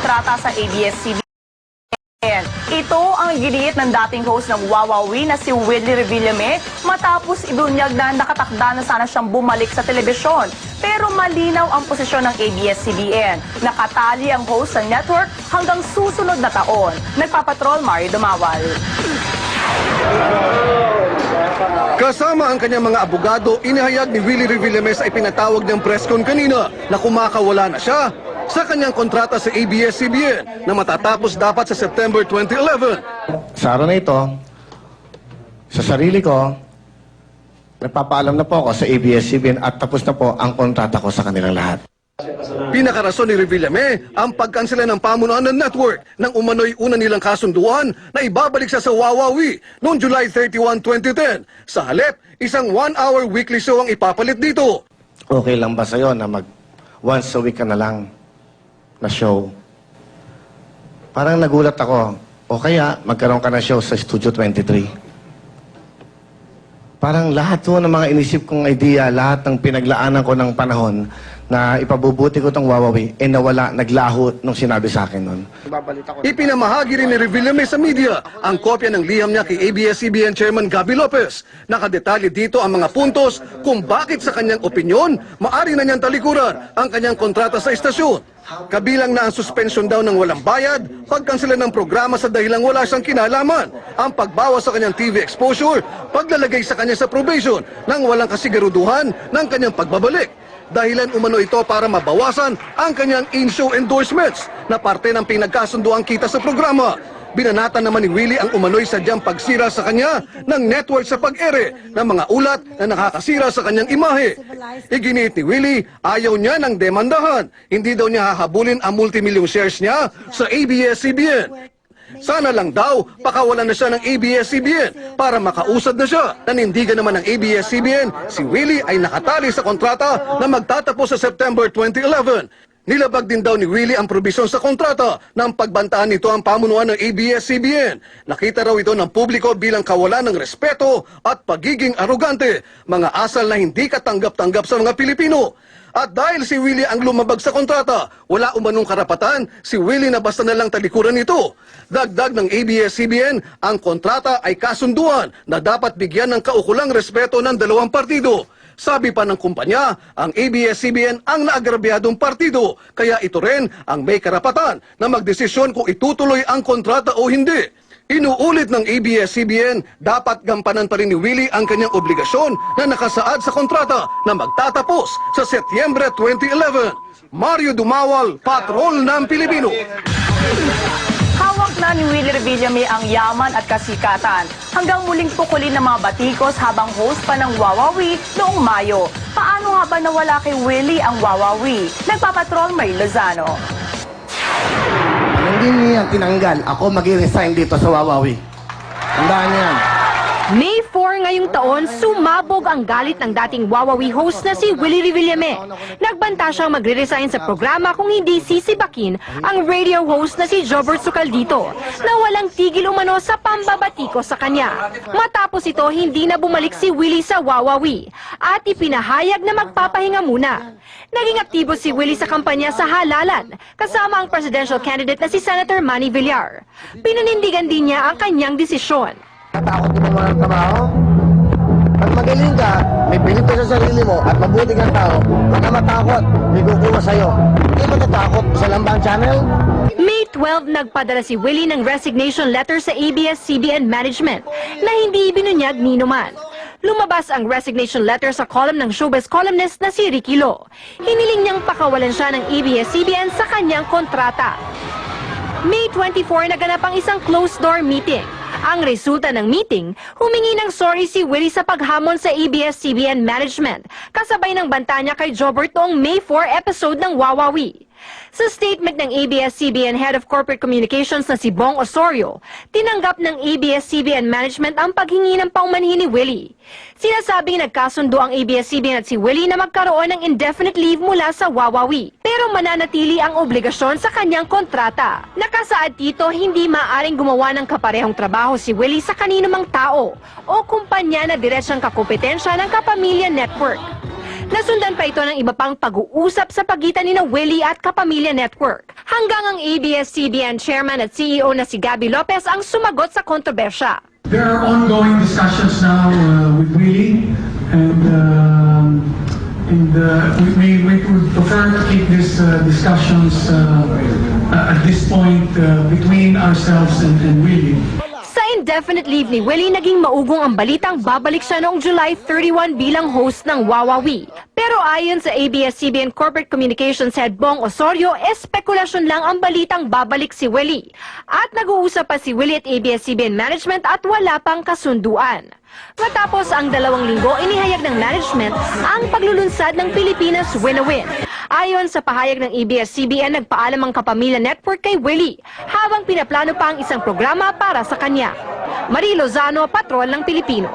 kontrata sa ABS-CBN. Ito ang giniit ng dating host ng Wawawi na si Willie Revillame matapos ibunyag na nakatakda na sana siyang bumalik sa telebisyon. Pero malinaw ang posisyon ng ABS-CBN. Nakatali ang host sa network hanggang susunod na taon. Nagpapatrol, Mario Dumawal. Kasama ang kanyang mga abogado, inihayag ni Willie Revillame sa ipinatawag ng press con kanina na kumakawala na siya sa kanyang kontrata sa ABS-CBN na matatapos dapat sa September 2011. Sa araw na ito, sa sarili ko, nagpapaalam na po ako sa ABS-CBN at tapos na po ang kontrata ko sa kanilang lahat. Pinakarason ni Revillame ang pagkansela ng pamunuan ng network nang umano'y una nilang kasunduan na ibabalik siya sa Wawawi noong July 31, 2010. Sa halip, isang 1-hour weekly show ang ipapalit dito. Okay lang ba sa'yo na once a week ka na lang na show? Parang nagulat ako. O kaya, magkaroon ka ng show sa Studio 23. Parang lahat po ng mga inisip kong idea, lahat ng pinaglaanan ko ng panahon na ipabubuti ko itong Wawawi, nawala, naglaho nung sinabi sa akin nun. Ipinamahagi rin ni Revillame sa media ang kopya ng liham niya kay ABS-CBN Chairman Gabby Lopez. Nakadetalye dito ang mga puntos kung bakit sa kanyang opinyon, maari na niyang talikuran ang kanyang kontrata sa istasyon. Kabilang na ang suspension daw ng walang bayad, pagkansela ng programa sa dahilang wala siyang kinalaman, ang pagbawas sa kanyang TV exposure, paglalagay sa kanya sa probation nang walang kasiguraduhan ng kanyang pagbabalik. Dahilan umano ito para mabawasan ang kanyang in-show endorsements na parte ng pinagkasunduang kita sa programa. Binanatan naman ni Willie ang umano'y sadyang pagsira sa kanya ng network sa pag-ere ng mga ulat na nakakasira sa kanyang imahe. Iginiit ni Willie, ayaw niya ng demandahan. Hindi daw niya hahabulin ang multimilyong shares niya sa ABS-CBN. Sana lang daw, pakawalan na siya ng ABS-CBN para makausad na siya. Nanindigan naman ng ABS-CBN, si Willie ay nakatali sa kontrata na magtatapos sa September 2011. Nilabag din daw ni Willie ang probisyon sa kontrata ng pagbantaan nito ang pamunuan ng ABS-CBN. Nakita raw ito ng publiko bilang kawalan ng respeto at pagiging arogante, mga asal na hindi katanggap-tanggap sa mga Pilipino. At dahil si Willie ang lumabag sa kontrata, wala umanong karapatan si Willie na basta na lang talikuran nito. Dagdag ng ABS-CBN, ang kontrata ay kasunduan na dapat bigyan ng kaukulang respeto ng dalawang partido. Sabi pa ng kumpanya, ang ABS-CBN ang naagrabyadong partido, kaya ito rin ang may karapatan na magdesisyon kung itutuloy ang kontrata o hindi. Inuulit ng ABS-CBN, dapat gampanan pa rin ni Willie ang kanyang obligasyon na nakasaad sa kontrata na magtatapos sa Setyembre 2011. Mario Dumawal, Patrol ng Pilipino. Hawak na ni Willie Revillame ang yaman at kasikatan hanggang muling pukulin ng mga batikos habang host pa ng Wawawi noong Mayo. Paano nga ba nawala kay Willie ang Wawawi? Nagpapatrol, May Lozano. Hindi niya tinanggal. Ako mag-resign dito sa Wawawi. Tandaan niya yan. May 4 ngayong taon, sumabog ang galit ng dating Wawawi host na si Willie Revillame. Nagbanta siyang magre-resign sa programa kung hindi sisibakin ang radio host na si Jobert Sucaldito na walang tigil umano sa pambabatiko sa kanya. Matapos ito, hindi na bumalik si Willie sa Wawawi at ipinahayag na magpapahinga muna. Naging aktibo si Willie sa kampanya sa halalan kasama ang presidential candidate na si Senator Manny Villar. Pinanindigan din niya ang kanyang desisyon. Natakot din mo ng trabaho. Pag magaling ka, may bilib ka sa sarili mo at mabuti kang tao, huwag ka matakot, may kukuha sa'yo. Hindi mo natakot sa Lambang Channel? May 12, nagpadala si Willie ng resignation letter sa ABS-CBN management na hindi ibinunyag nino man. Lumabas ang resignation letter sa column ng showbiz columnist na si Ricky Lo. Hiniling niyang pakawalan siya ng ABS-CBN sa kanyang kontrata. May 24, naganap ang isang closed-door meeting. Ang resulta ng meeting, humingi ng sorry si Willie sa paghamon sa ABS-CBN management, kasabay ng banta niya kay Jobert noong May 4 episode ng Wawawi. Sa statement ng ABS-CBN Head of Corporate Communications na si Bong Osorio, tinanggap ng ABS-CBN management ang paghingi ng paumanhin ni Willie. Sinasabing nagkasundo ang ABS-CBN at si Willie na magkaroon ng indefinite leave mula sa Wawawi, pero mananatili ang obligasyon sa kanyang kontrata. Nakasaad dito, hindi maaaring gumawa ng kaparehong trabaho si Willie sa kaninumang tao o kumpanya na diretsang kakompetensya ng Kapamilya Network. Nasundan pa ito ng iba pang pag-uusap sa pagitan ni Willie at Kapamilya Network. Hanggang ang ABS-CBN chairman at CEO na si Gabby Lopez ang sumagot sa kontrobersya. There are ongoing discussions now with Willie, and we would prefer to keep these discussions at this point between ourselves and Willie. Sa indefinite leave ni Willie, naging maugong ang balitang babalik siya noong July 31 bilang host ng Wawawi. Pero ayon sa ABS-CBN Corporate Communications Head Bong Osorio, espekulasyon lang ang balitang babalik si Willie. At nag-uusap pa si Willie at ABS-CBN Management at wala pang kasunduan. Matapos ang 2 linggo, inihayag ng management ang paglulunsad ng Pilipinas Win-a-Win. Ayon sa pahayag ng ABS-CBN, nagpaalam ang Kapamilya Network kay Willie habang pinaplano pa ang isang programa para sa kanya. Marie Lozano, Patrol ng Pilipino.